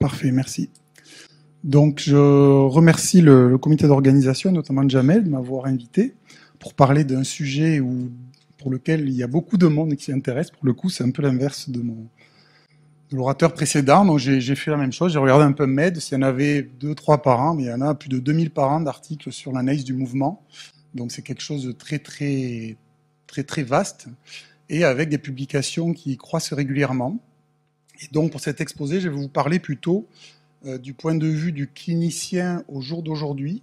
Parfait, merci. Donc, je remercie le comité d'organisation, notamment Jamel, de m'avoir invité pour parler d'un sujet pour lequel il y a beaucoup de monde qui s'y intéresse. Pour le coup, c'est un peu l'inverse de l'orateur précédent. Donc, j'ai fait la même chose. J'ai regardé un peu Med, s'il y en avait 2-3 par an, mais il y en a plus de 2000 par an d'articles sur l'analyse du mouvement. Donc, c'est quelque chose de très vaste et avec des publications qui croissent régulièrement. Et donc, pour cet exposé, je vais vous parler plutôt du point de vue du clinicien au jour d'aujourd'hui.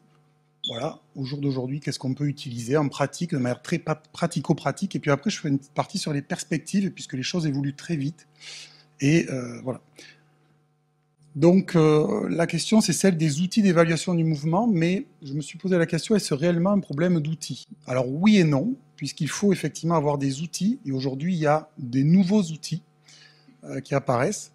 Voilà, au jour d'aujourd'hui, qu'est-ce qu'on peut utiliser en pratique, de manière très pratico-pratique. Et puis après, je fais une petite partie sur les perspectives, puisque les choses évoluent très vite. Et voilà. Donc, la question, c'est celle des outils d'évaluation du mouvement, mais je me suis posé la question, est-ce réellement un problème d'outils? Alors, oui et non, puisqu'il faut effectivement avoir des outils, et aujourd'hui, il y a des nouveaux outils qui apparaissent.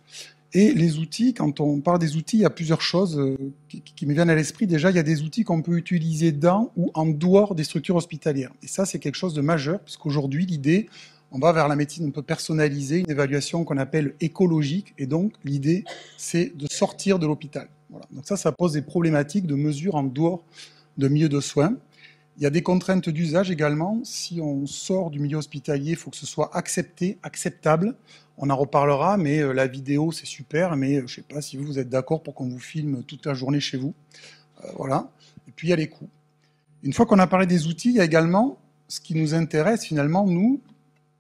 Et les outils, quand on parle des outils, il y a plusieurs choses qui me viennent à l'esprit. Déjà, il y a des outils qu'on peut utiliser dans ou en dehors des structures hospitalières. Et ça, c'est quelque chose de majeur, puisqu'aujourd'hui, l'idée, on va vers la médecine un peu personnalisée, une évaluation qu'on appelle écologique. Et donc, l'idée, c'est de sortir de l'hôpital. Voilà. Donc ça pose des problématiques de mesure en dehors de milieu de soins. Il y a des contraintes d'usage également. Si on sort du milieu hospitalier, il faut que ce soit accepté, acceptable. On en reparlera, mais la vidéo, c'est super, mais je ne sais pas si vous êtes d'accord pour qu'on vous filme toute la journée chez vous. Voilà. Et puis, il y a les coûts. Une fois qu'on a parlé des outils, il y a également ce qui nous intéresse, finalement, nous,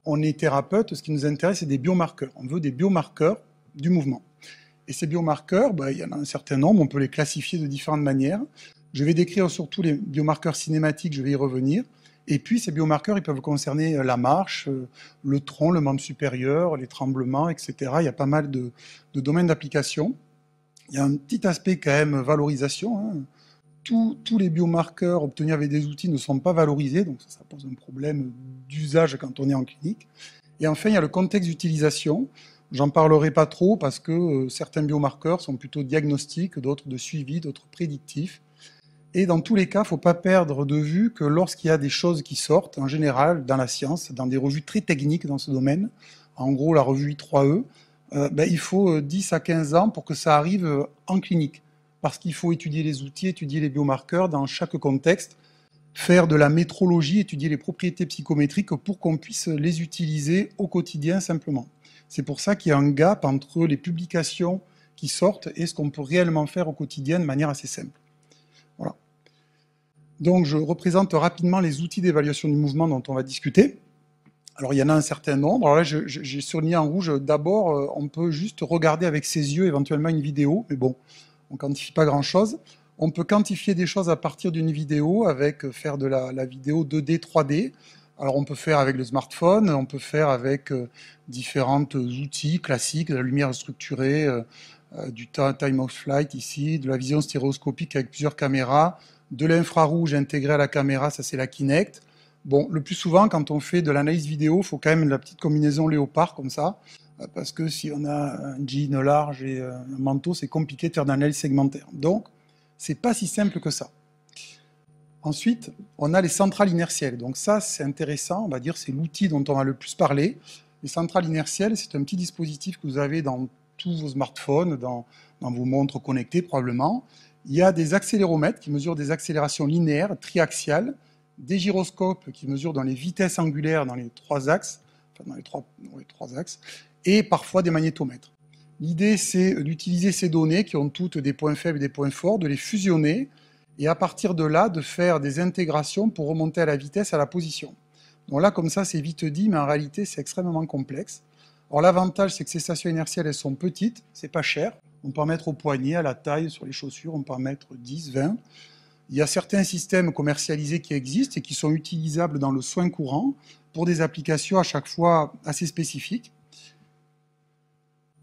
on est thérapeute, ce qui nous intéresse, c'est des biomarqueurs. On veut des biomarqueurs du mouvement. Et ces biomarqueurs, il y en a un certain nombre, on peut les classifier de différentes manières. Je vais décrire surtout les biomarqueurs cinématiques, je vais y revenir. Et puis, ces biomarqueurs, ils peuvent concerner la marche, le tronc, le membre supérieur, les tremblements, etc. Il y a pas mal de domaines d'application. Il y a un petit aspect quand même valorisation. Hein. Tous les biomarqueurs obtenus avec des outils ne sont pas valorisés, donc ça pose un problème d'usage quand on est en clinique. Et enfin, il y a le contexte d'utilisation. J'en parlerai pas trop parce que certains biomarqueurs sont plutôt diagnostiques, d'autres de suivi, d'autres prédictifs. Et dans tous les cas, il ne faut pas perdre de vue que lorsqu'il y a des choses qui sortent, en général, dans la science, dans des revues très techniques dans ce domaine, en gros la revue I3E, il faut 10 à 15 ans pour que ça arrive en clinique. Parce qu'il faut étudier les outils, étudier les biomarqueurs dans chaque contexte, faire de la métrologie, étudier les propriétés psychométriques pour qu'on puisse les utiliser au quotidien simplement. C'est pour ça qu'il y a un gap entre les publications qui sortent et ce qu'on peut réellement faire au quotidien de manière assez simple. Voilà. Donc, je représente rapidement les outils d'évaluation du mouvement dont on va discuter. Alors, il y en a un certain nombre. Alors là, j'ai surligné en rouge. D'abord, on peut juste regarder avec ses yeux éventuellement une vidéo, mais bon, on ne quantifie pas grand-chose. On peut quantifier des choses à partir d'une vidéo avec faire de la vidéo 2D, 3D. Alors, on peut faire avec le smartphone, on peut faire avec différents outils classiques, de la lumière structurée, du time of flight ici, de la vision stéréoscopique avec plusieurs caméras, de l'infrarouge intégré à la caméra, ça c'est la Kinect. Bon, le plus souvent, quand on fait de l'analyse vidéo, il faut quand même la petite combinaison léopard comme ça, parce que si on a un jean large et un manteau, c'est compliqué de faire de l'analyse segmentaire. Donc, c'est pas si simple que ça. Ensuite, on a les centrales inertielles. Donc ça, c'est intéressant, on va dire, c'est l'outil dont on va le plus parler. Les centrales inertielles, c'est un petit dispositif que vous avez dans tous vos smartphones, dans vos montres connectées probablement. Il y a des accéléromètres qui mesurent des accélérations linéaires, triaxiales, des gyroscopes qui mesurent dans les vitesses angulaires dans les trois axes, enfin dans les trois axes, et parfois des magnétomètres. L'idée, c'est d'utiliser ces données qui ont toutes des points faibles et des points forts, de les fusionner, et à partir de là, de faire des intégrations pour remonter à la vitesse, à la position. Donc là, comme ça, c'est vite dit, mais en réalité, c'est extrêmement complexe. Alors l'avantage, c'est que ces stations inertielles, elles sont petites, c'est pas cher. On peut en mettre au poignet, à la taille, sur les chaussures, on peut en mettre 10, 20. Il y a certains systèmes commercialisés qui existent et qui sont utilisables dans le soin courant pour des applications à chaque fois assez spécifiques.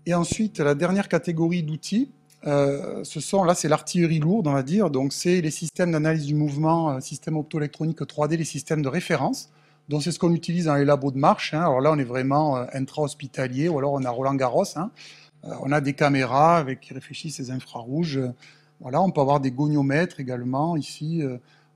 Et ensuite, la dernière catégorie d'outils, là c'est l'artillerie lourde, on va dire, donc c'est les systèmes d'analyse du mouvement, systèmes optoélectroniques 3D, les systèmes de référence. Donc c'est ce qu'on utilise dans les labos de marche. Hein. Alors là, on est vraiment intra-hospitalier, ou alors on a Roland-Garros. Hein. On a des caméras qui réfléchissent les infrarouges. Voilà, on peut avoir des goniomètres également ici.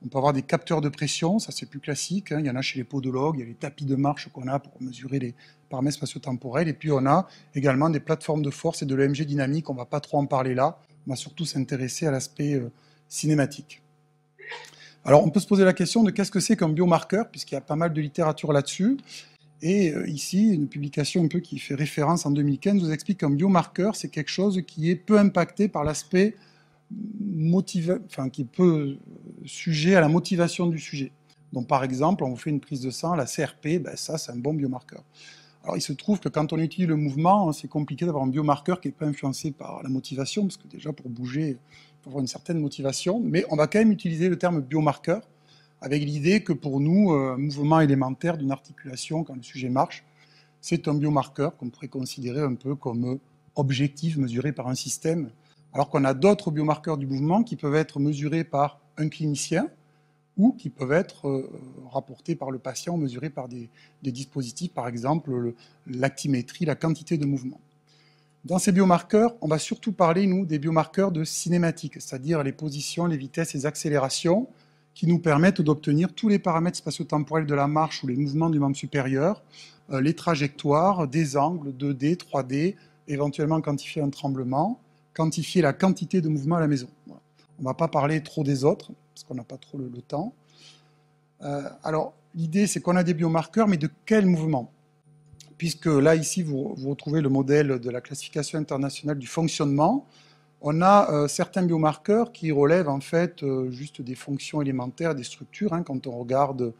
On peut avoir des capteurs de pression, ça c'est plus classique, hein. Il y en a chez les podologues, il y a les tapis de marche qu'on a pour mesurer les paramètres spatio-temporels, et puis on a également des plateformes de force et de l'EMG dynamique, on ne va pas trop en parler là, on va surtout s'intéresser à l'aspect cinématique. Alors on peut se poser la question de qu'est-ce que c'est qu'un biomarqueur, puisqu'il y a pas mal de littérature là-dessus, et ici, une publication un peu qui fait référence en 2015 vous explique qu'un biomarqueur, c'est quelque chose qui est peu impacté par l'aspect qui est peu sujet à la motivation du sujet. Donc par exemple, on vous fait une prise de sang, la CRP, ben ça c'est un bon biomarqueur. Alors il se trouve que quand on étudie le mouvement, c'est compliqué d'avoir un biomarqueur qui n'est pas influencé par la motivation, parce que déjà pour bouger, il faut avoir une certaine motivation, mais on va quand même utiliser le terme biomarqueur, avec l'idée que pour nous, un mouvement élémentaire d'une articulation, quand le sujet marche, c'est un biomarqueur qu'on pourrait considérer un peu comme objectif mesuré par un système, alors qu'on a d'autres biomarqueurs du mouvement qui peuvent être mesurés par un clinicien ou qui peuvent être rapportés par le patient, mesurés par des dispositifs, par exemple l'actimétrie, la quantité de mouvement. Dans ces biomarqueurs, on va surtout parler, nous, des biomarqueurs de cinématique, c'est-à-dire les positions, les vitesses, les accélérations, qui nous permettent d'obtenir tous les paramètres spatio-temporels de la marche ou les mouvements du membre supérieur, les trajectoires, des angles, 2D, 3D, éventuellement quantifier un tremblement, quantifier la quantité de mouvement à la maison. Voilà. On ne va pas parler trop des autres, parce qu'on n'a pas trop le temps. Alors, l'idée, c'est qu'on a des biomarqueurs, mais de quel mouvement? Puisque là, ici, vous retrouvez le modèle de la classification internationale du fonctionnement. On a certains biomarqueurs qui relèvent en fait juste des fonctions élémentaires, des structures. Hein. Quand on regarde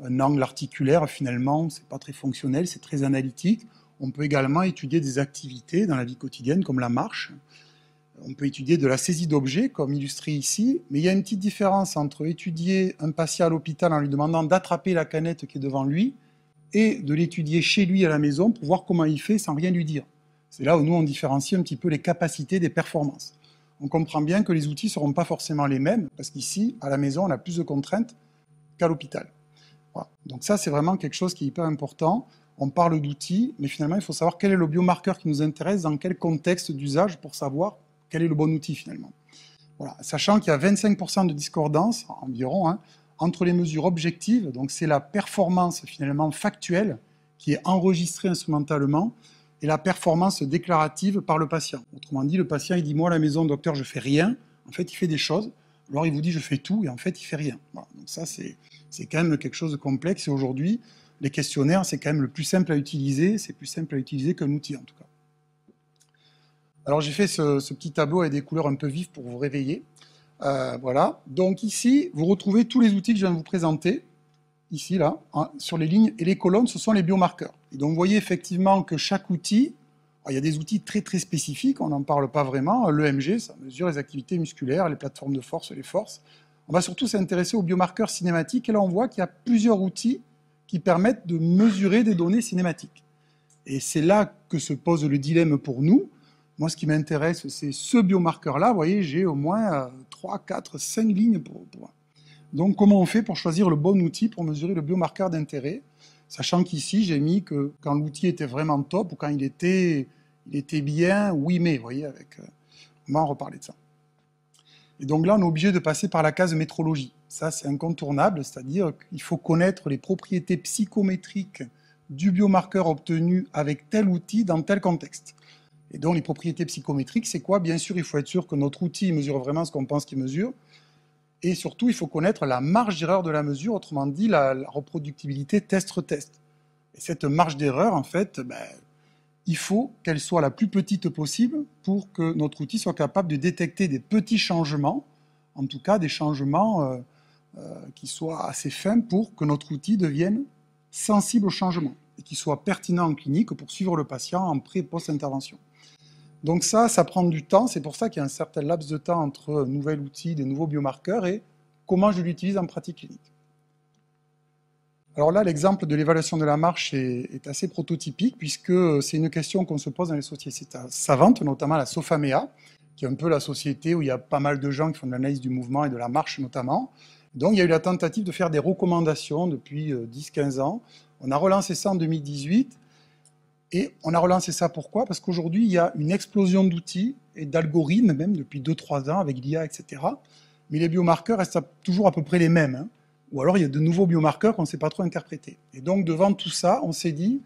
un angle articulaire, finalement, ce n'est pas très fonctionnel, c'est très analytique. On peut également étudier des activités dans la vie quotidienne, comme la marche. On peut étudier de la saisie d'objets, comme illustré ici. Mais il y a une petite différence entre étudier un patient à l'hôpital en lui demandant d'attraper la canette qui est devant lui et de l'étudier chez lui à la maison pour voir comment il fait sans rien lui dire. C'est là où nous, on différencie un petit peu les capacités des performances. On comprend bien que les outils ne seront pas forcément les mêmes, parce qu'ici, à la maison, on a plus de contraintes qu'à l'hôpital. Voilà. Donc ça, c'est vraiment quelque chose qui est hyper important. On parle d'outils, mais finalement, il faut savoir quel est le biomarqueur qui nous intéresse, dans quel contexte d'usage, pour savoir quel est le bon outil, finalement. Voilà. Sachant qu'il y a 25% de discordance, environ, hein, entre les mesures objectives, donc c'est la performance, finalement, factuelle, qui est enregistrée instrumentalement, et la performance déclarative par le patient. Autrement dit, le patient, il dit « moi, à la maison, docteur, je fais rien ». En fait, il fait des choses. Alors, il vous dit « je fais tout », et en fait, il fait rien. Voilà. Donc ça, c'est quand même quelque chose de complexe. Et aujourd'hui, les questionnaires, c'est quand même le plus simple à utiliser. C'est plus simple à utiliser qu'un outil, en tout cas. Alors, j'ai fait ce petit tableau avec des couleurs un peu vives pour vous réveiller. Voilà. Donc ici, vous retrouvez tous les outils que je viens de vous présenter. Ici, là, hein, sur les lignes et les colonnes, ce sont les biomarqueurs. Et donc, vous voyez effectivement que chaque outil, il y a des outils très très spécifiques, on n'en parle pas vraiment. L'EMG, ça mesure les activités musculaires, les plateformes de force, les forces. On va surtout s'intéresser aux biomarqueurs cinématiques, et là, on voit qu'il y a plusieurs outils qui permettent de mesurer des données cinématiques. Et c'est là que se pose le dilemme pour nous. Moi, ce qui m'intéresse, c'est ce biomarqueur-là. Vous voyez, j'ai au moins 3, 4, 5 lignes pour... Donc, comment on fait pour choisir le bon outil pour mesurer le biomarqueur d'intérêt? Sachant qu'ici, j'ai mis que quand l'outil était vraiment top ou quand il était bien, oui, mais, vous voyez, on va en reparler de ça. Et donc là, on est obligé de passer par la case métrologie. Ça, c'est incontournable, c'est-à-dire qu'il faut connaître les propriétés psychométriques du biomarqueur obtenu avec tel outil dans tel contexte. Et donc, les propriétés psychométriques, c'est quoi? Bien sûr, il faut être sûr que notre outil mesure vraiment ce qu'on pense qu'il mesure. Et surtout, il faut connaître la marge d'erreur de la mesure, autrement dit, la reproductibilité test-retest. Et cette marge d'erreur, en fait, il faut qu'elle soit la plus petite possible pour que notre outil soit capable de détecter des petits changements, en tout cas des changements qui soient assez fins pour que notre outil devienne sensible au changement et qu'il soit pertinent en clinique pour suivre le patient en pré- et post-intervention. Donc ça prend du temps, c'est pour ça qu'il y a un certain laps de temps entre un nouvel outil, des nouveaux biomarqueurs et comment je l'utilise en pratique clinique. Alors là, l'exemple de l'évaluation de la marche est assez prototypique puisque c'est une question qu'on se pose dans les sociétés savantes, notamment la SOFAMEA, qui est un peu la société où il y a pas mal de gens qui font de l'analyse du mouvement et de la marche notamment. Donc il y a eu la tentative de faire des recommandations depuis 10-15 ans. On a relancé ça en 2018. Et on a relancé ça pourquoi? Parce qu'aujourd'hui, il y a une explosion d'outils et d'algorithmes, même depuis 2-3 ans, avec l'IA, etc. mais les biomarqueurs restent toujours à peu près les mêmes, hein. Ou alors il y a de nouveaux biomarqueurs qu'on ne sait pas trop interpréter. Et donc devant tout ça, on s'est dit,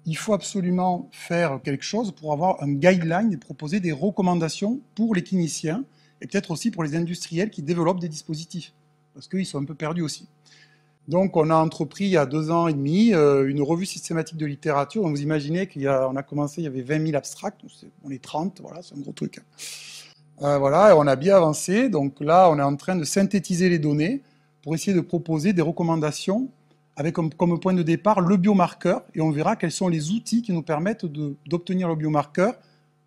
il faut absolument faire quelque chose pour avoir un guideline et proposer des recommandations pour les cliniciens et peut-être aussi pour les industriels qui développent des dispositifs, parce qu'ils sont un peu perdus aussi. Donc on a entrepris il y a 2 ans et demi une revue systématique de littérature. Donc, vous imaginez qu'on a commencé, il y avait 20 000 abstracts, on est 30, voilà, c'est un gros truc. Voilà, et on a bien avancé. Donc là, on est en train de synthétiser les données pour essayer de proposer des recommandations avec comme point de départ le biomarqueur, et on verra quels sont les outils qui nous permettent d'obtenir le biomarqueur,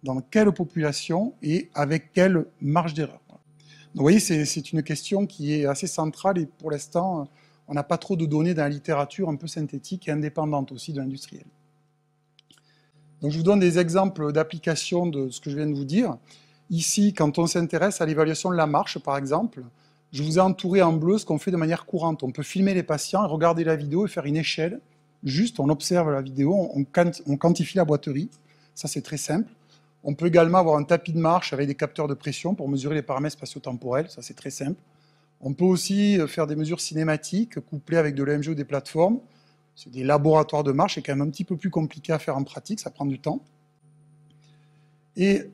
dans quelle population et avec quelle marge d'erreur. Donc vous voyez, c'est une question qui est assez centrale, et pour l'instant, on n'a pas trop de données dans la littérature un peu synthétique et indépendante aussi de l'industriel. Donc je vous donne des exemples d'application de ce que je viens de vous dire. Ici, quand on s'intéresse à l'évaluation de la marche, par exemple, je vous ai entouré en bleu ce qu'on fait de manière courante. On peut filmer les patients, regarder la vidéo et faire une échelle. Juste, on observe la vidéo, on quantifie la boiterie. Ça, c'est très simple. On peut également avoir un tapis de marche avec des capteurs de pression pour mesurer les paramètres spatio-temporels. Ça, c'est très simple. On peut aussi faire des mesures cinématiques couplées avec de l'EMG ou des plateformes. C'est des laboratoires de marche, c'est quand même un petit peu plus compliqué à faire en pratique, ça prend du temps. Et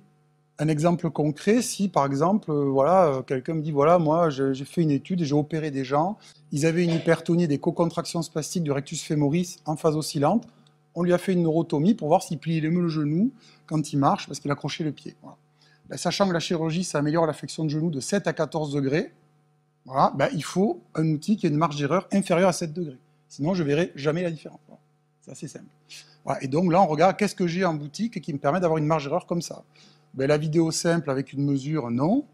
un exemple concret, si par exemple, voilà, quelqu'un me dit, voilà, moi j'ai fait une étude et j'ai opéré des gens, ils avaient une hypertonie des co-contractions spastiques du rectus femoris en phase oscillante, on lui a fait une neurotomie pour voir s'il pliait mieux le genou quand il marche, parce qu'il accrochait le pied. Voilà. Ben, sachant que la chirurgie, ça améliore la flexion de genou de 7 à 14 degrés, voilà, ben, il faut un outil qui ait une marge d'erreur inférieure à 7 degrés. Sinon, je ne verrai jamais la différence. Voilà. C'est assez simple. Voilà. Et donc là, on regarde qu'est-ce que j'ai en boutique qui me permet d'avoir une marge d'erreur comme ça. Ben, la vidéo simple avec une mesure, non.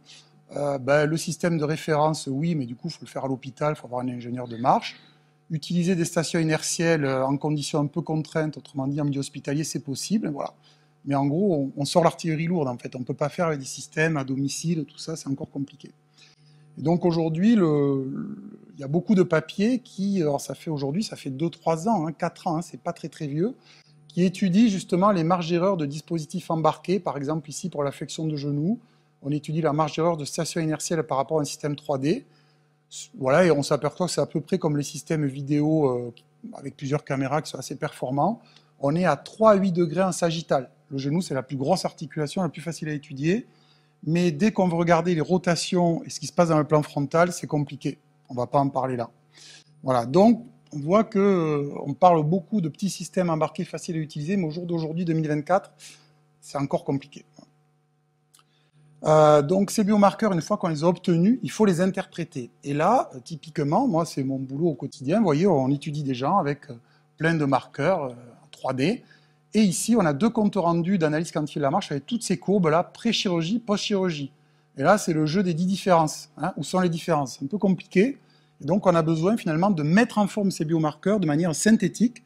Ben, le système de référence, oui, mais du coup, il faut le faire à l'hôpital, il faut avoir un ingénieur de marche. Utiliser des stations inertielles en conditions un peu contraintes, autrement dit en milieu hospitalier, c'est possible. Voilà. Mais en gros, on sort l'artillerie lourde, en fait. On ne peut pas faire avec des systèmes à domicile, tout ça, c'est encore compliqué. Et donc aujourd'hui, il y a beaucoup de papiers qui, alors ça fait 2-3 ans, 4 ans, c'est pas très très vieux, qui étudient justement les marges d'erreur de dispositifs embarqués. Par exemple, ici, pour la flexion de genou, on étudie la marge d'erreur de station inertielle par rapport à un système 3D. Voilà, et on s'aperçoit que c'est à peu près comme les systèmes vidéo avec plusieurs caméras qui sont assez performants. On est à 3 à 8 degrés en sagittal. Le genou, c'est la plus grosse articulation, la plus facile à étudier. Mais dès qu'on veut regarder les rotations et ce qui se passe dans le plan frontal, c'est compliqué. On ne va pas en parler là. Voilà, donc on voit qu'on parle beaucoup de petits systèmes embarqués faciles à utiliser, mais au jour d'aujourd'hui, 2024, c'est encore compliqué. Donc ces biomarqueurs, une fois qu'on les a obtenus, il faut les interpréter. Et là, typiquement, moi, c'est mon boulot au quotidien. Vous voyez, on étudie des gens avec plein de marqueurs en 3D. Et ici, on a 2 comptes rendus d'analyse quantifiée de la marche avec toutes ces courbes-là, pré-chirurgie, post-chirurgie. Et là, c'est le jeu des 10 différences. Hein, où sont les différences? C'est un peu compliqué. Et donc, on a besoin finalement de mettre en forme ces biomarqueurs de manière synthétique.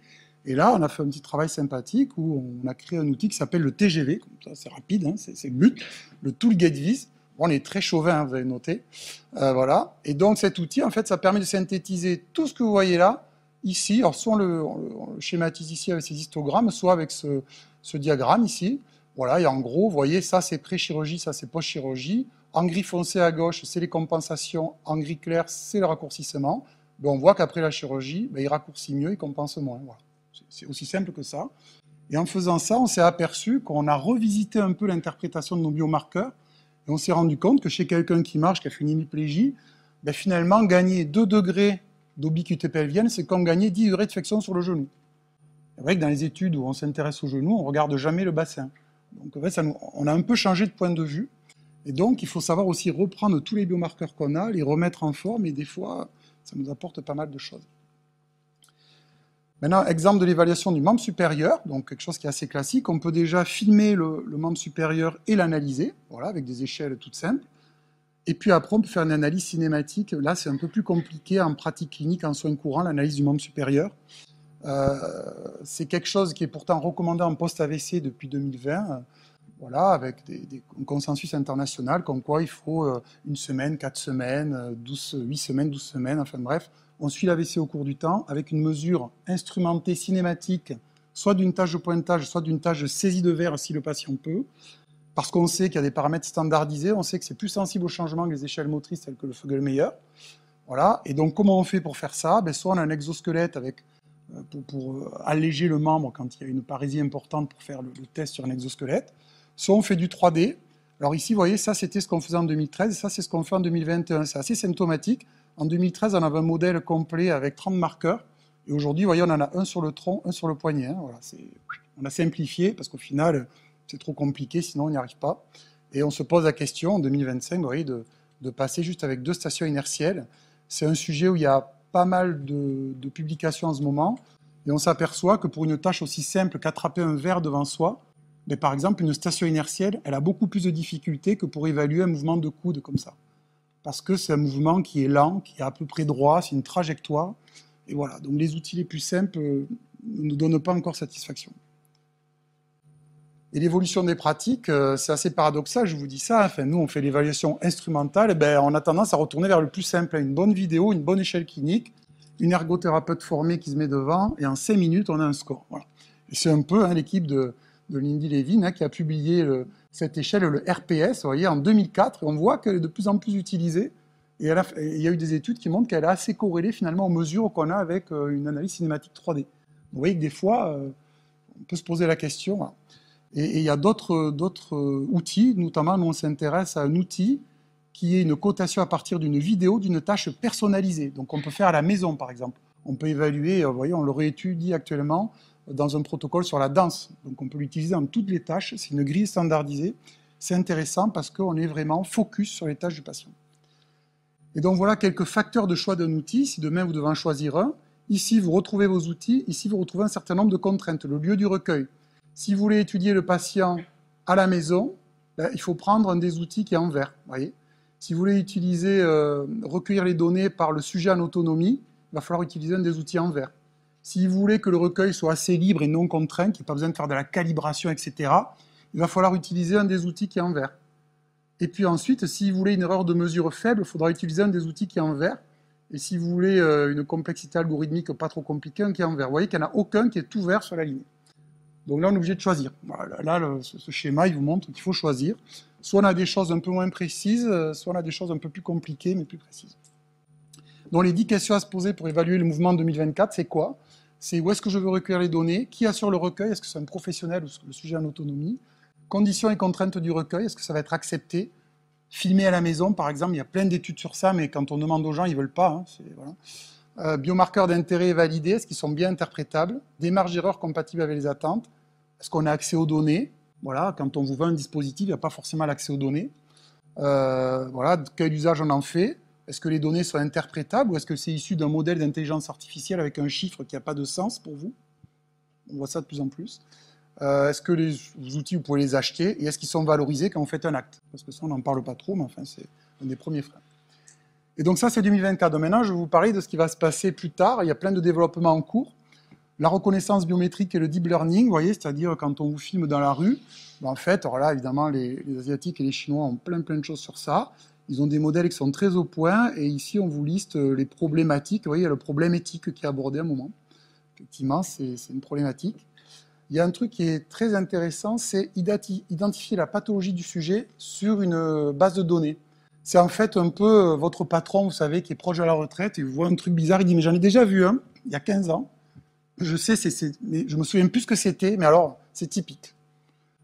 Et là, on a fait un petit travail sympathique où on a créé un outil qui s'appelle le TGV. Comme ça, c'est rapide, hein, c'est le but. Le Tool-Gate Vis. Bon, on est très chauvin, hein, vous avez noté. Voilà. Et donc, cet outil, en fait, ça permet de synthétiser tout ce que vous voyez là, ici. Alors, soit on le schématise ici avec ces histogrammes, soit avec ce diagramme ici. Voilà, et en gros, vous voyez, ça, c'est pré-chirurgie, ça, c'est post-chirurgie. En gris foncé à gauche, c'est les compensations. En gris clair, c'est le raccourcissement. Ben, on voit qu'après la chirurgie, ben, il raccourcit mieux, il compense moins. Voilà. C'est aussi simple que ça. Et en faisant ça, on s'est aperçu qu'on a revisité un peu l'interprétation de nos biomarqueurs. Et on s'est rendu compte que chez quelqu'un qui marche, qui a fait une hémiplégie, ben, finalement, gagner 2 degrés d'ubiquité pelvienne, c'est comme gagner 10 degrés de flexion sur le genou. C'est vrai que dans les études où on s'intéresse au genou, on ne regarde jamais le bassin. Donc en fait, on a un peu changé de point de vue. Et donc, il faut savoir aussi reprendre tous les biomarqueurs qu'on a, les remettre en forme, et des fois, ça nous apporte pas mal de choses. Maintenant, exemple de l'évaluation du membre supérieur, donc quelque chose qui est assez classique. On peut déjà filmer le membre supérieur et l'analyser, voilà, avec des échelles toutes simples. Et puis après, on peut faire une analyse cinématique. Là, c'est un peu plus compliqué en pratique clinique, en soins courants, l'analyse du membre supérieur. C'est quelque chose qui est pourtant recommandé en post-AVC depuis 2020, voilà, avec un consensus international, comme quoi il faut 1 semaine, 4 semaines, 8 semaines, 12 semaines, enfin bref. On suit l'AVC au cours du temps avec une mesure instrumentée cinématique, soit d'une tâche de pointage, soit d'une tâche de saisie de verre si le patient peut, parce qu'on sait qu'il y a des paramètres standardisés, on sait que c'est plus sensible au changement que les échelles motrices telles que le Fögelmeier. Voilà. Et donc, comment on fait pour faire ça? Soit on a un exosquelette pour alléger le membre quand il y a une parésie importante pour faire le test sur un exosquelette. Soit on fait du 3D. Alors ici, vous voyez, ça c'était ce qu'on faisait en 2013, et ça c'est ce qu'on fait en 2021. C'est assez symptomatique. En 2013, on avait un modèle complet avec 30 marqueurs. Et aujourd'hui, vous voyez, on en a un sur le tronc, un sur le poignet. Hein. Voilà, on a simplifié parce qu'au final, c'est trop compliqué, sinon on n'y arrive pas. Et on se pose la question, en 2025, vous voyez, de passer juste avec 2 stations inertielles. C'est un sujet où il y a pas mal de publications en ce moment. Et on s'aperçoit que pour une tâche aussi simple qu'attraper un verre devant soi, mais par exemple, une station inertielle, elle a beaucoup plus de difficultés que pour évaluer un mouvement de coude comme ça. Parce que c'est un mouvement qui est lent, qui est à peu près droit, c'est une trajectoire. Et voilà, donc les outils les plus simples ne nous donnent pas encore satisfaction. Et l'évolution des pratiques, c'est assez paradoxal, je vous dis ça. Enfin, nous, on fait l'évaluation instrumentale, et on a tendance à retourner vers le plus simple. Une bonne vidéo, une bonne échelle clinique, une ergothérapeute formée qui se met devant, et en 5 minutes, on a un score. Voilà. Et c'est un peu l'équipe de Lindy Levin qui a publié cette échelle, le RPS, vous voyez, en 2004, et on voit qu'elle est de plus en plus utilisée. Et il y a eu des études qui montrent qu'elle est assez corrélée finalement aux mesures qu'on a avec une analyse cinématique 3D. Vous voyez que des fois, on peut se poser la question. Voilà. Et il y a d'autres outils, notamment nous on s'intéresse à un outil qui est une cotation à partir d'une vidéo d'une tâche personnalisée. Donc on peut faire à la maison par exemple. On peut évaluer, vous voyez, on le réétudie actuellement dans un protocole sur la danse. Donc on peut l'utiliser dans toutes les tâches, c'est une grille standardisée. C'est intéressant parce qu'on est vraiment focus sur les tâches du patient. Et donc voilà quelques facteurs de choix d'un outil, si demain vous devez en choisir un. Ici vous retrouvez vos outils, ici vous retrouvez un certain nombre de contraintes, le lieu du recueil. Si vous voulez étudier le patient à la maison, il faut prendre un des outils qui est en vert. Voyez. Si vous voulez recueillir les données par le sujet en autonomie, il va falloir utiliser un des outils en vert. Si vous voulez que le recueil soit assez libre et non contraint, qu'il n'y ait pas besoin de faire de la calibration, etc., il va falloir utiliser un des outils qui est en vert. Et puis ensuite, si vous voulez une erreur de mesure faible, il faudra utiliser un des outils qui est en vert. Et si vous voulez une complexité algorithmique pas trop compliquée, un qui est en vert. Vous voyez qu'il n'y en a aucun qui est tout vert sur la ligne. Donc là, on est obligé de choisir. Voilà, là, ce schéma, il vous montre qu'il faut choisir. Soit on a des choses un peu moins précises, soit on a des choses un peu plus compliquées, mais plus précises. Donc les 10 questions à se poser pour évaluer le mouvement en 2024, c'est quoi? C'est où est-ce que je veux recueillir les données? Qui assure le recueil? Est-ce que c'est un professionnel ou le sujet en autonomie? Conditions et contraintes du recueil, est-ce que ça va être accepté? Filmer à la maison, par exemple, il y a plein d'études sur ça, mais quand on demande aux gens, ils ne veulent pas. Hein, voilà. Biomarqueurs d'intérêt validés, est-ce qu'ils sont bien interprétables? Des marges d'erreur compatibles avec les attentes? Est-ce qu'on a accès aux données? Voilà, quand on vous vend un dispositif, il n'y a pas forcément l'accès aux données. Voilà, quel usage on en fait? Est-ce que les données sont interprétables ou est-ce que c'est issu d'un modèle d'intelligence artificielle avec un chiffre qui n'a pas de sens pour vous? On voit ça de plus en plus. Est-ce que les outils, vous pouvez les acheter et est-ce qu'ils sont valorisés quand vous faites un acte? Parce que ça, on n'en parle pas trop, mais enfin, c'est un des premiers freins. Et donc ça, c'est 2024. Donc maintenant, je vais vous parler de ce qui va se passer plus tard. Il y a plein de développements en cours. La reconnaissance biométrique et le deep learning, vous voyez, c'est-à-dire quand on vous filme dans la rue, en fait, alors là, évidemment, les Asiatiques et les Chinois ont plein de choses sur ça. Ils ont des modèles qui sont très au point, et ici, on vous liste les problématiques. Vous voyez, il y a le problème éthique qui est abordé à un moment. Effectivement, c'est une problématique. Il y a un truc qui est très intéressant, c'est identifier la pathologie du sujet sur une base de données. C'est en fait un peu votre patron, vous savez, qui est proche de la retraite, et vous voit un truc bizarre, il dit « mais j'en ai déjà vu un, il y a 15 ans ». Je sais, mais je me souviens plus ce que c'était, mais alors, c'est typique.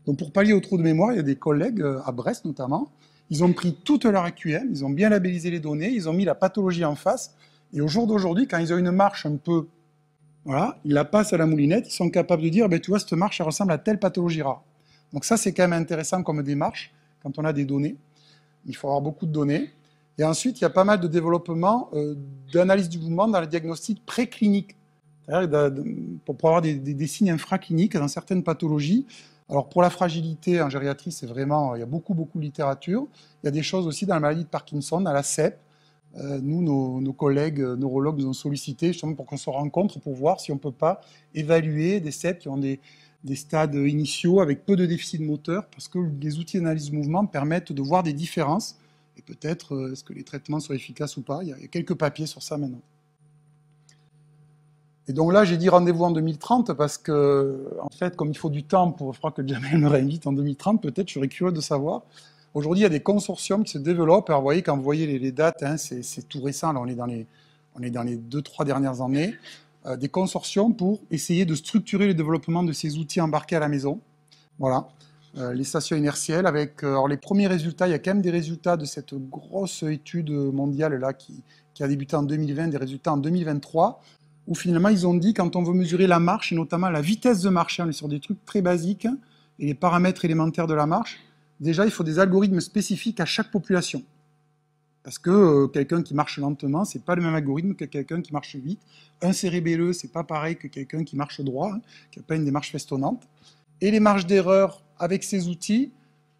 Donc, pour pallier au trou de mémoire, il y a des collègues, à Brest notamment, ils ont pris toute leur EQM, ils ont bien labellisé les données, ils ont mis la pathologie en face, et au jour d'aujourd'hui, quand ils ont une marche un peu, voilà, ils la passent à la moulinette, ils sont capables de dire, tu vois, cette marche, elle ressemble à telle pathologie rare. Donc ça, c'est quand même intéressant comme démarche, quand on a des données. Il faut avoir beaucoup de données. Et ensuite, il y a pas mal de développement d'analyse du mouvement dans les diagnostics précliniques. C'est-à-dire pour avoir des signes infracliniques dans certaines pathologies. Alors pour la fragilité en gériatrie, c'est vraiment, il y a beaucoup de littérature. Il y a des choses aussi dans la maladie de Parkinson, dans la CEP. Nous, nos collègues neurologues nous ont sollicité justement pour qu'on se rencontre pour voir si on ne peut pas évaluer des CEP qui ont des stades initiaux avec peu de déficit moteur, parce que les outils d'analyse de mouvement permettent de voir des différences. Et peut-être, est-ce que les traitements sont efficaces ou pas? Il y a quelques papiers sur ça maintenant. Et donc là, j'ai dit rendez-vous en 2030 parce que, en fait, comme il faut du temps pour, je crois que Jamel me réinvite en 2030, peut-être, je serais curieux de savoir. Aujourd'hui, il y a des consortiums qui se développent. Alors, vous voyez, quand vous voyez les dates, hein, c'est tout récent. Là, on est dans les 2-3 dernières années. Des consortiums pour essayer de structurer le développement de ces outils embarqués à la maison. Voilà. Les stations inertielles avec alors les premiers résultats, il y a quand même des résultats de cette grosse étude mondiale là qui a débuté en 2020, des résultats en 2023, où finalement ils ont dit quand on veut mesurer la marche, et notamment la vitesse de marche, on est sur des trucs très basiques, et les paramètres élémentaires de la marche, déjà il faut des algorithmes spécifiques à chaque population. Parce que quelqu'un qui marche lentement, c'est pas le même algorithme que quelqu'un qui marche vite. Un cérébelleux, c'est pas pareil que quelqu'un qui marche droit, hein, qui n'a pas une démarche festonnante. Et les marges d'erreur avec ces outils,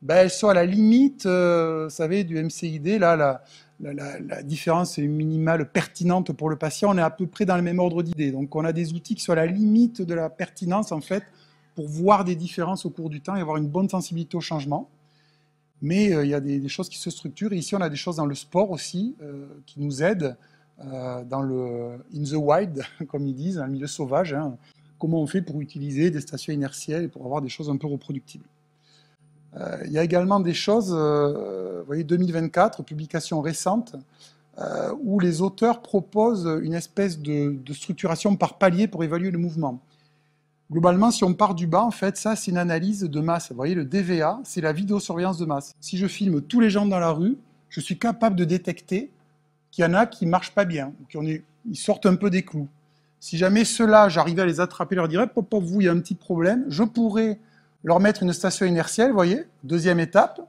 ben, elles sont à la limite, vous savez, du MCID. Là, la différence est minimale pertinente pour le patient. On est à peu près dans le même ordre d'idées. Donc, on a des outils qui sont à la limite de la pertinence, en fait, pour voir des différences au cours du temps et avoir une bonne sensibilité au changement. Mais il y a des choses qui se structurent. Et ici, on a des choses dans le sport aussi qui nous aident dans le in the wild, comme ils disent, dans le milieu sauvage. Hein. Comment on fait pour utiliser des stations inertielles et pour avoir des choses un peu reproductibles. Il y a également des choses, vous voyez, 2024, publication récente, où les auteurs proposent une espèce de structuration par palier pour évaluer le mouvement. Globalement, si on part du bas, en fait, ça, c'est une analyse de masse. Vous voyez, le DVA, c'est la vidéosurveillance de masse. Si je filme tous les gens dans la rue, je suis capable de détecter qu'il y en a qui ne marchent pas bien, ils sortent un peu des clous. Si jamais ceux-là, j'arrivais à les attraper, leur dirais, pop, vous, il y a un petit problème, je pourrais leur mettre une station inertielle, vous voyez, deuxième étape,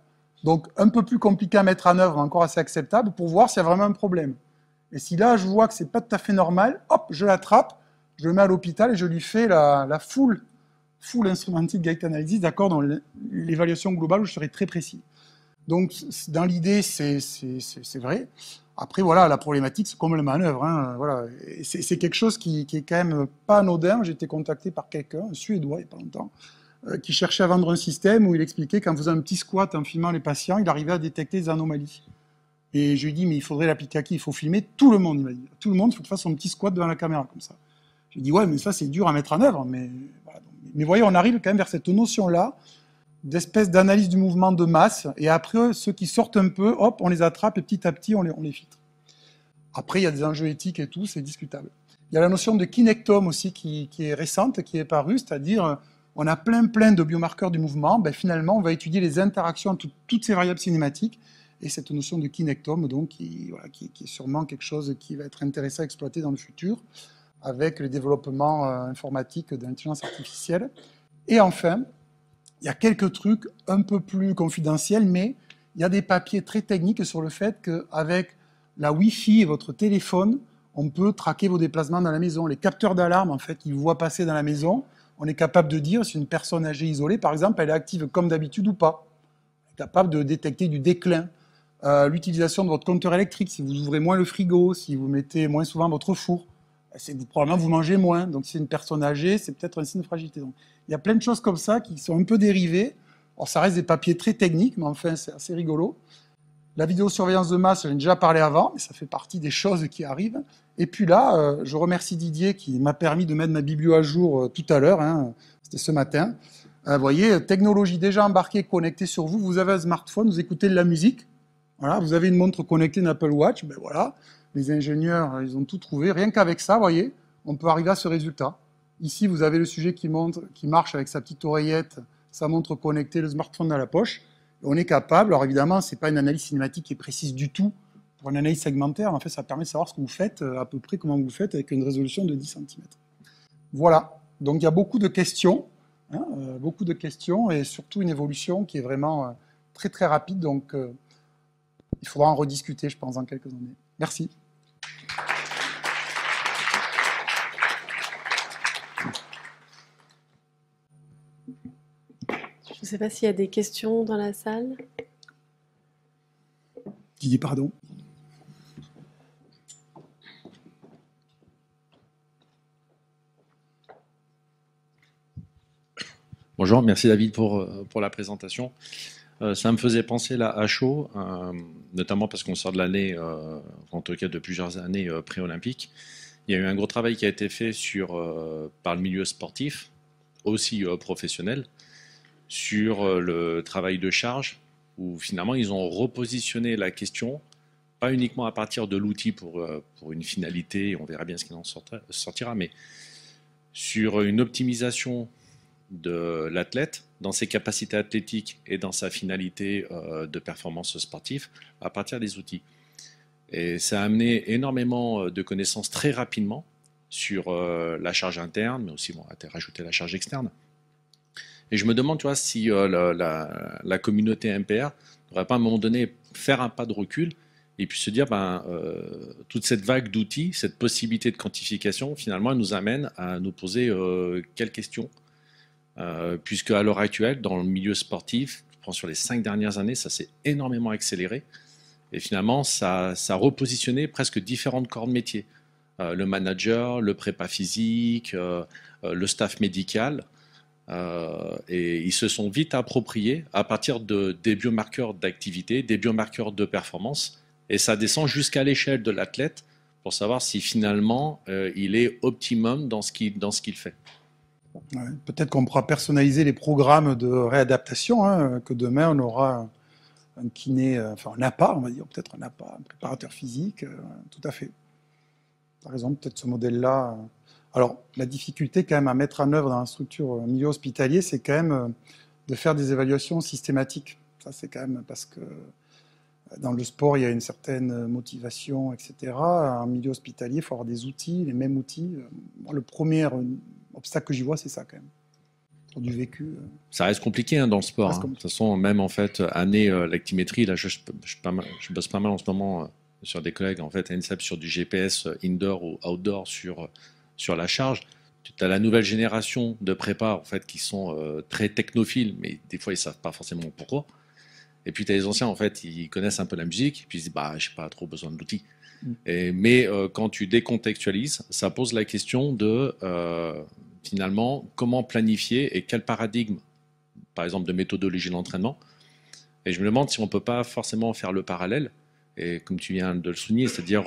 donc un peu plus compliqué à mettre en œuvre, encore assez acceptable, pour voir s'il y a vraiment un problème. Et si là, je vois que ce n'est pas tout à fait normal, hop, je l'attrape, je le mets à l'hôpital et je lui fais la full instrumented gait analysis, d'accord, dans l'évaluation globale où je serai très précis. Donc, dans l'idée, c'est vrai. Après, voilà, la problématique, c'est comme la manœuvre. Hein, voilà. C'est quelque chose qui est quand même pas anodin. J'ai été contacté par quelqu'un, un Suédois, il n'y a pas longtemps, qui cherchait à vendre un système où il expliquait qu'en faisant un petit squat, en filmant les patients, il arrivait à détecter des anomalies. Et je lui ai dit, mais il faudrait l'appliquer à qui? Il faut filmer tout le monde, il m'a dit. Tout le monde, il faut qu'il fasse son petit squat devant la caméra, comme ça. Je lui ai dit, ouais, mais ça, c'est dur à mettre en œuvre. Mais voilà. Mais voyez, on arrive quand même vers cette notion-là d'espèce d'analyse du mouvement de masse, et après, ceux qui sortent un peu, hop, on les attrape, et petit à petit, on les filtre. Après, il y a des enjeux éthiques et tout, c'est discutable. Il y a la notion de kinectome aussi qui est récente, qui est parue, c'est-à-dire, on a plein de biomarqueurs du mouvement, ben, finalement, on va étudier les interactions entre toutes ces variables cinématiques, et cette notion de kinectome, donc, qui est sûrement quelque chose qui va être intéressant à exploiter dans le futur, avec le développement informatique de l'intelligence artificielle. Et enfin, il y a quelques trucs un peu plus confidentiels, mais il y a des papiers très techniques sur le fait qu'avec la Wi-Fi et votre téléphone, on peut traquer vos déplacements dans la maison. Les capteurs d'alarme, en fait, ils vous voient passer dans la maison. On est capable de dire si une personne âgée isolée, par exemple, elle est active comme d'habitude ou pas. On est capable de détecter du déclin. L'utilisation de votre compteur électrique, si vous ouvrez moins le frigo, si vous mettez moins souvent votre four, probablement vous mangez moins. Donc, si c'est une personne âgée, c'est peut-être un signe de fragilité. Donc, il y a plein de choses comme ça qui sont un peu dérivées. Alors, ça reste des papiers très techniques, mais enfin, c'est assez rigolo. La vidéosurveillance de masse, j'en ai déjà parlé avant, mais ça fait partie des choses qui arrivent. Et puis là, je remercie Didier qui m'a permis de mettre ma biblio à jour tout à l'heure, hein, c'était ce matin. Vous voyez, technologie déjà embarquée, connectée sur vous. Vous avez un smartphone, vous écoutez de la musique. Voilà, vous avez une montre connectée, une Apple Watch. Ben voilà, les ingénieurs, ils ont tout trouvé. Rien qu'avec ça, vous voyez, on peut arriver à ce résultat. Ici, vous avez le sujet qui marche avec sa petite oreillette, sa montre connectée, le smartphone dans la poche. Et on est capable, alors évidemment, ce n'est pas une analyse cinématique qui est précise du tout pour une analyse segmentaire. En fait, ça permet de savoir ce que vous faites, à peu près comment vous le faites, avec une résolution de 10 cm. Voilà. Donc, il y a beaucoup de questions, et surtout une évolution qui est vraiment très, très rapide. Donc, il faudra en rediscuter, je pense, dans quelques années. Merci. Je ne sais pas s'il y a des questions dans la salle. Didier, pardon. Bonjour, merci David pour la présentation. Ça me faisait penser là à chaud, notamment parce qu'on sort de l'année, en tout cas de plusieurs années pré-olympiques. Il y a eu un gros travail qui a été fait par le milieu sportif, aussi professionnel, sur le travail de charge, où finalement ils ont repositionné la question, pas uniquement à partir de l'outil pour une finalité, on verra bien ce qu'il en sortira, mais sur une optimisation de l'athlète dans ses capacités athlétiques et dans sa finalité de performance sportive à partir des outils. Et ça a amené énormément de connaissances très rapidement sur la charge interne, mais aussi rajouter la charge externe. Et je me demande, tu vois, si la communauté MPR n'aurait pas à un moment donné faire un pas de recul et puis se dire, toute cette vague d'outils, cette possibilité de quantification, finalement, elle nous amène à nous poser quelles questions. Puisque à l'heure actuelle, dans le milieu sportif, je prends sur les 5 dernières années, ça s'est énormément accéléré. Et finalement, ça a repositionné presque différentes corps de métier. Le manager, le prépa physique, le staff médical. Et ils se sont vite appropriés à partir des biomarqueurs d'activité, des biomarqueurs de performance. Et ça descend jusqu'à l'échelle de l'athlète pour savoir si finalement il est optimum dans ce qu'il fait. Ouais, peut-être qu'on pourra personnaliser les programmes de réadaptation, hein, que demain on aura un kiné, enfin un APA, on va dire, peut-être un APA, un préparateur physique, tout à fait. Par exemple, peut-être ce modèle-là. Alors, la difficulté quand même à mettre en œuvre dans la structure milieu hospitalier, c'est quand même de faire des évaluations systématiques. Ça, c'est quand même parce que dans le sport, il y a une certaine motivation, etc. En milieu hospitalier, il faut avoir des outils, les mêmes outils. Moi, le premier obstacle que j'y vois, c'est ça quand même. Pour du vécu. Ça reste compliqué dans le sport. De toute façon, même en fait, amener l'actimétrie, là, je bosse pas mal en ce moment sur des collègues en fait, à INSEP sur du GPS indoor ou outdoor sur la charge. Tu as la nouvelle génération de prépa en fait, qui sont très technophiles, mais des fois, ils ne savent pas forcément pourquoi. Et puis, tu as les anciens, en fait, ils connaissent un peu la musique, et puis ils se disent, je n'ai pas trop besoin de l'outil. Mais quand tu décontextualises, ça pose la question de, finalement, comment planifier et quel paradigme, par exemple, de méthodologie d'entraînement. Et je me demande si on ne peut pas forcément faire le parallèle, et comme tu viens de le souligner, c'est-à-dire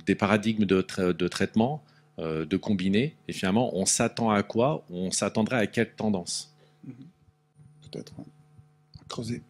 des paradigmes de traitement, de combiner, et finalement, on s'attend à quoi? On s'attendrait à quelle tendance? Peut-être, à creuser.